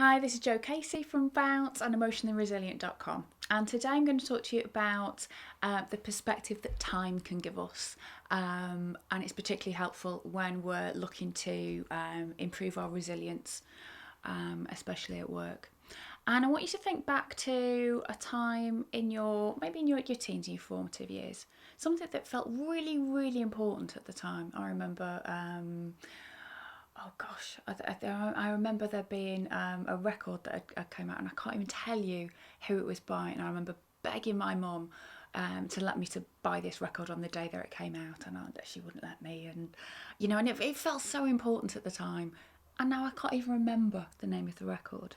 Hi, this is Jo Casey from Bounce and emotionallyresilient.com. And today I'm going to talk to you about the perspective that time can give us. And it's particularly helpful when we're looking to improve our resilience, especially at work. And I want you to think back to a time in maybe in your teens and your formative years, something that felt really, really important at the time. I remember oh gosh, I remember there being a record that had came out, and I can't even tell you who it was by. And I remember begging my mum to let me to buy this record on the day that it came out, and she wouldn't let me. And it felt so important at the time, and now I can't even remember the name of the record.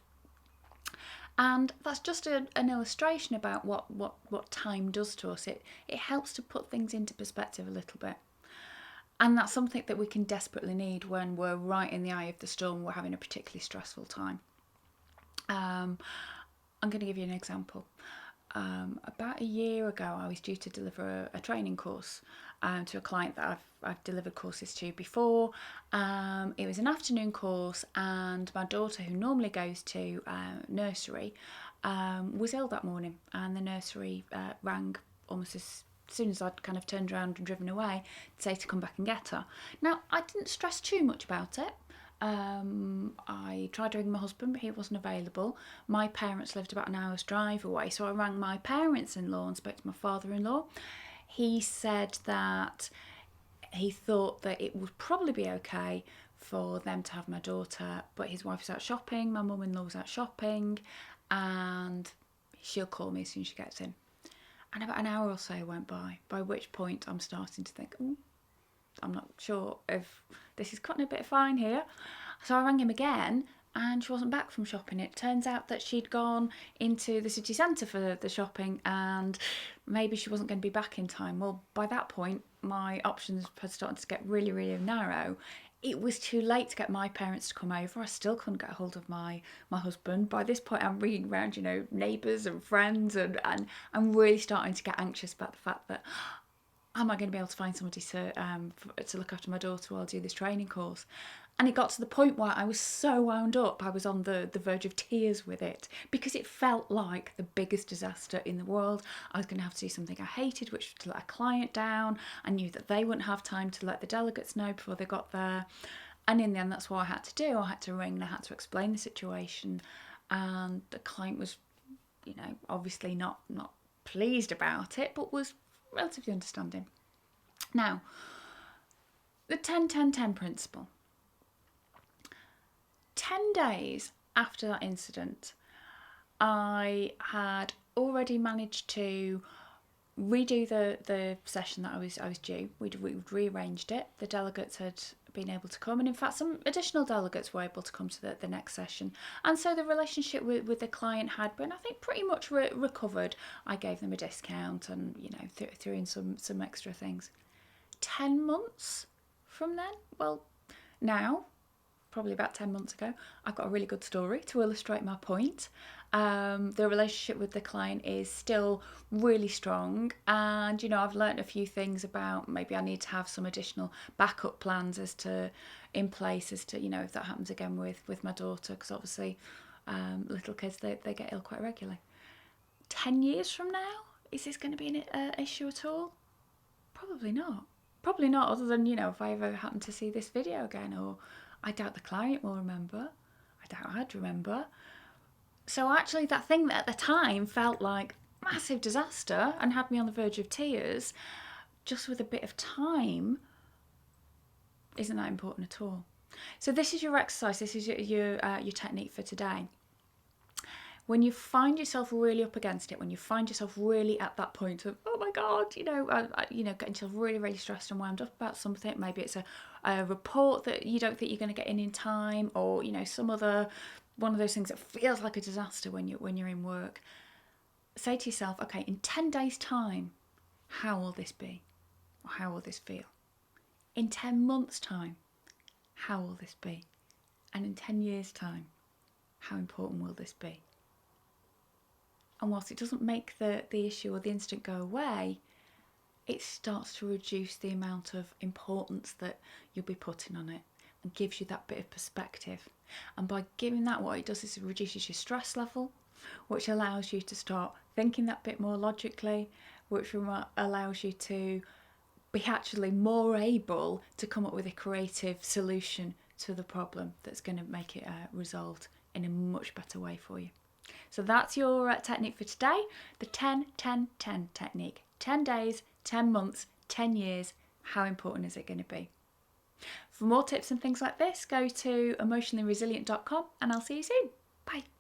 And that's just an illustration about what time does to us. It helps to put things into perspective a little bit. And that's something that we can desperately need when we're right in the eye of the storm, we're having a particularly stressful time. I'm going to give you an example. About a year ago, I was due to deliver a training course to a client that I've delivered courses to before. It was an afternoon course, and my daughter, who normally goes to nursery, was ill that morning, and the nursery rang almost as soon as I'd kind of turned around and driven away to say to come back and get her. Now, I didn't stress too much about it. I tried to ring my husband, but he wasn't available. My parents lived about an hour's drive away, so I rang my parents-in-law and spoke to my father-in-law. He said that he thought that it would probably be okay for them to have my daughter, but his wife was out shopping, my mum-in-law was out shopping, and she'll call me as soon as she gets in. And about an hour or so went by which point I'm starting to think, I'm not sure if this is cutting a bit fine here. So I rang him again, and she wasn't back from shopping. It turns out that she'd gone into the city centre for the shopping, and maybe she wasn't going to be back in time. Well, by that point, my options had started to get really, really narrow. It was too late to get my parents to come over. I still couldn't get hold of my husband. By this point, I'm ringing around, neighbours and friends, and I'm really starting to get anxious about the fact that am I going to be able to find somebody to look after my daughter while I do this training course? And it got to the point where I was so wound up, I was on the verge of tears with it, because it felt like the biggest disaster in the world. I was going to have to do something I hated, which was to let a client down. I knew that they wouldn't have time to let the delegates know before they got there. And in the end, that's what I had to do. I had to ring and I had to explain the situation. And the client was, obviously not pleased about it, but was relatively understanding. Now, the 10-10-10 principle. 10 days after that incident, I had already managed to redo the session that I was due. We'd rearranged it. The delegates had been able to come, and in fact some additional delegates were able to come to the next session, and so the relationship with the client had been, I think, pretty much recovered. I gave them a discount and threw in some extra things. 10 months from then, well, now probably about 10 months ago, I've got a really good story to illustrate my point. The relationship with the client is still really strong, and I've learnt a few things about maybe I need to have some additional backup plans in place as to if that happens again with my daughter, because obviously little kids, they get ill quite regularly. 10 years from now, is this going to be an issue at all? Probably not. Probably not, other than if I ever happen to see this video again, or I doubt the client will remember. I doubt I'd remember. So actually, that thing that at the time felt like massive disaster and had me on the verge of tears, just with a bit of time, isn't that important at all. So this is your exercise. This is your technique for today. When you find yourself really up against it, when you find yourself really at that point of, oh my God, getting yourself really, really stressed and wound up about something. Maybe it's a report that you don't think you're going to get in time, or some other one of those things that feels like a disaster when you're in work. Say to yourself, okay, in 10 days' time, how will this be? Or how will this feel? In 10 months' time, how will this be? And in 10 years' time, how important will this be? And whilst it doesn't make the issue or the incident go away, it starts to reduce the amount of importance that you'll be putting on it. and gives you that bit of perspective. And by giving that, what it does is it reduces your stress level, which allows you to start thinking that bit more logically, which allows you to be actually more able to come up with a creative solution to the problem that's going to make it resolved in a much better way for you. So that's your technique for today, the 10-10-10 technique. 10 days, 10 months, 10 years, how important is it going to be? For more tips and things like this, go to emotionallyresilient.com and I'll see you soon. Bye.